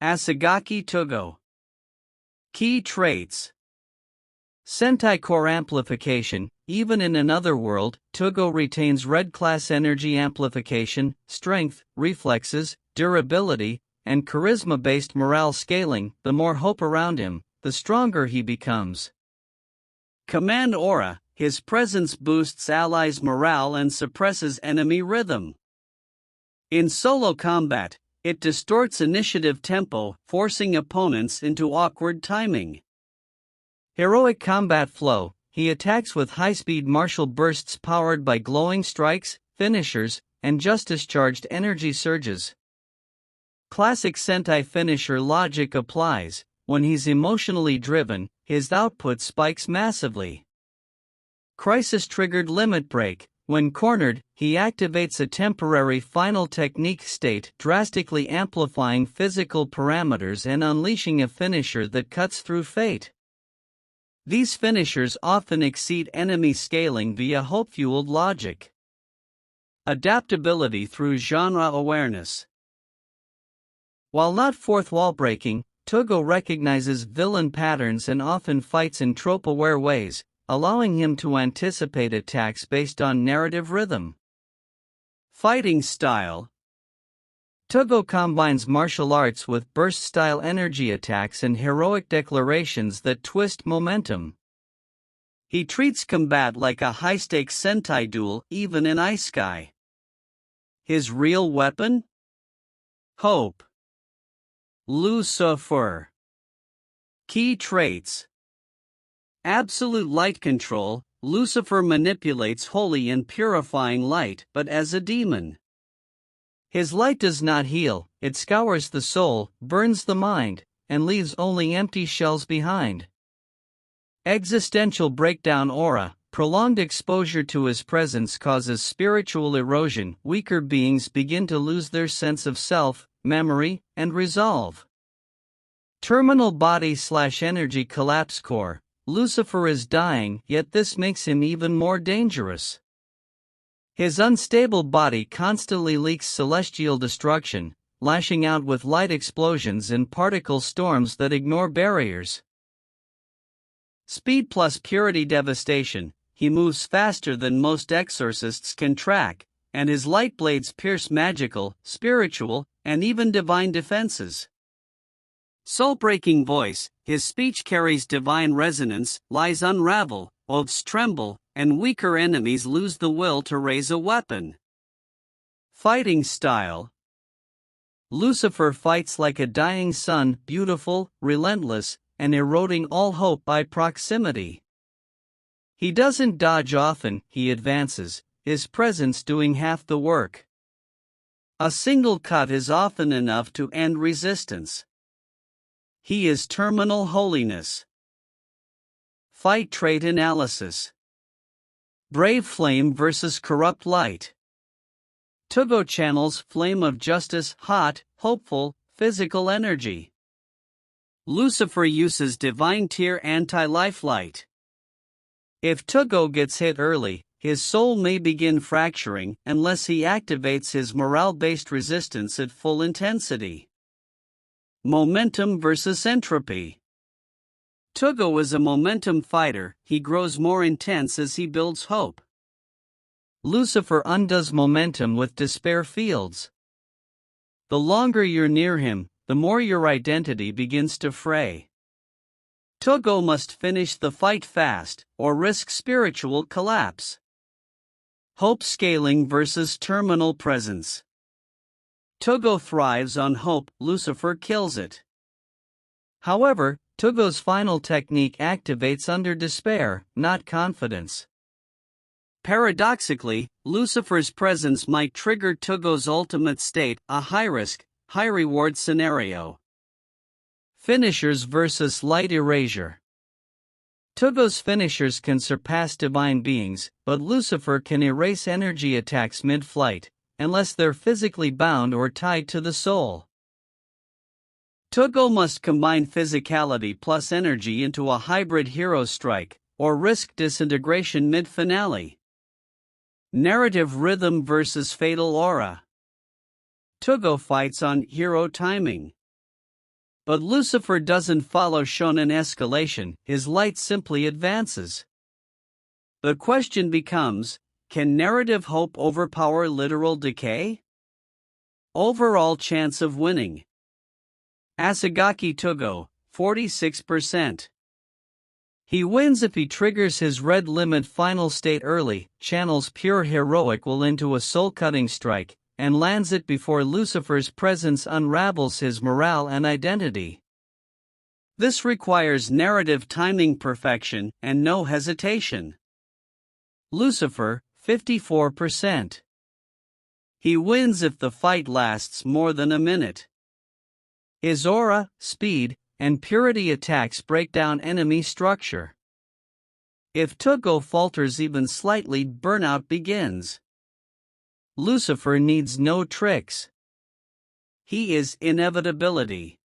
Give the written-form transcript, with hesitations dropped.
Asagaki Tougo. Key traits. Sentai core amplification. Even in another world, Tougo retains red class energy amplification, strength, reflexes, durability, and charisma based morale scaling. The more hope around him, the stronger he becomes. Command aura. His presence boosts allies' morale and suppresses enemy rhythm. In solo combat, it distorts initiative tempo, forcing opponents into awkward timing. Heroic combat flow. He attacks with high-speed martial bursts powered by glowing strikes, finishers, and justice-charged energy surges. Classic Sentai finisher logic applies. When he's emotionally driven, his output spikes massively. Crisis-triggered limit break. When cornered, he activates a temporary final technique state, drastically amplifying physical parameters and unleashing a finisher that cuts through fate. These finishers often exceed enemy scaling via hope-fueled logic. Adaptability through genre awareness. While not fourth-wall breaking, Tougo recognizes villain patterns and often fights in trope-aware ways, allowing him to anticipate attacks based on narrative rhythm. Fighting style. Tougo combines martial arts with burst-style energy attacks and heroic declarations that twist momentum. He treats combat like a high-stakes Sentai duel, even in Ice Sky. His real weapon? Hope. Lucifer. Key traits. Absolute light control. Lucifer manipulates holy and purifying light, but as a demon. His light does not heal, it scours the soul, burns the mind, and leaves only empty shells behind. Existential breakdown aura. Prolonged exposure to his presence causes spiritual erosion. Weaker beings begin to lose their sense of self, memory, and resolve. Terminal body/energy collapse core. Lucifer is dying, yet this makes him even more dangerous. His unstable body constantly leaks celestial destruction, lashing out with light explosions and particle storms that ignore barriers. Speed plus purity devastation. He moves faster than most exorcists can track, and his light blades pierce magical, spiritual, and even divine defenses. Soul-breaking voice. His speech carries divine resonance, lies unravel, oaths tremble, and weaker enemies lose the will to raise a weapon. Fighting style. Lucifer fights like a dying sun, beautiful, relentless, and eroding all hope by proximity. He doesn't dodge often, he advances, his presence doing half the work. A single cut is often enough to end resistance. He is terminal holiness. Fight trait analysis. Brave flame versus corrupt light. Tougo channels flame of justice, hot, hopeful, physical energy. Lucifer uses divine tier anti-life light. If Tougo gets hit early, his soul may begin fracturing unless he activates his morale-based resistance at full intensity. Momentum versus entropy. Tougo is a momentum fighter, he grows more intense as he builds hope. Lucifer undoes momentum with despair fields. The longer you're near him, the more your identity begins to fray. Tougo must finish the fight fast, or risk spiritual collapse. Hope scaling versus terminal presence. Tougo thrives on hope, Lucifer kills it. However, Tougo's final technique activates under despair, not confidence. Paradoxically, Lucifer's presence might trigger Tougo's ultimate state, a high-risk, high-reward scenario. Finishers versus light erasure. Tougo's finishers can surpass divine beings, but Lucifer can erase energy attacks mid-flight, unless they're physically bound or tied to the soul. Tougo must combine physicality plus energy into a hybrid hero strike, or risk disintegration mid-finale. Narrative rhythm versus fatal aura. Tougo fights on hero timing. But Lucifer doesn't follow shonen escalation, his light simply advances. The question becomes, can narrative hope overpower literal decay? Overall chance of winning. Asagaki Tougo, 46%. He wins if he triggers his red limit final state early, channels pure heroic will into a soul-cutting strike, and lands it before Lucifer's presence unravels his morale and identity. This requires narrative timing perfection and no hesitation. Lucifer, 54%. He wins if the fight lasts more than a minute. His aura, speed, and purity attacks break down enemy structure. If Tougo falters even slightly, burnout begins. Lucifer needs no tricks. He is inevitability.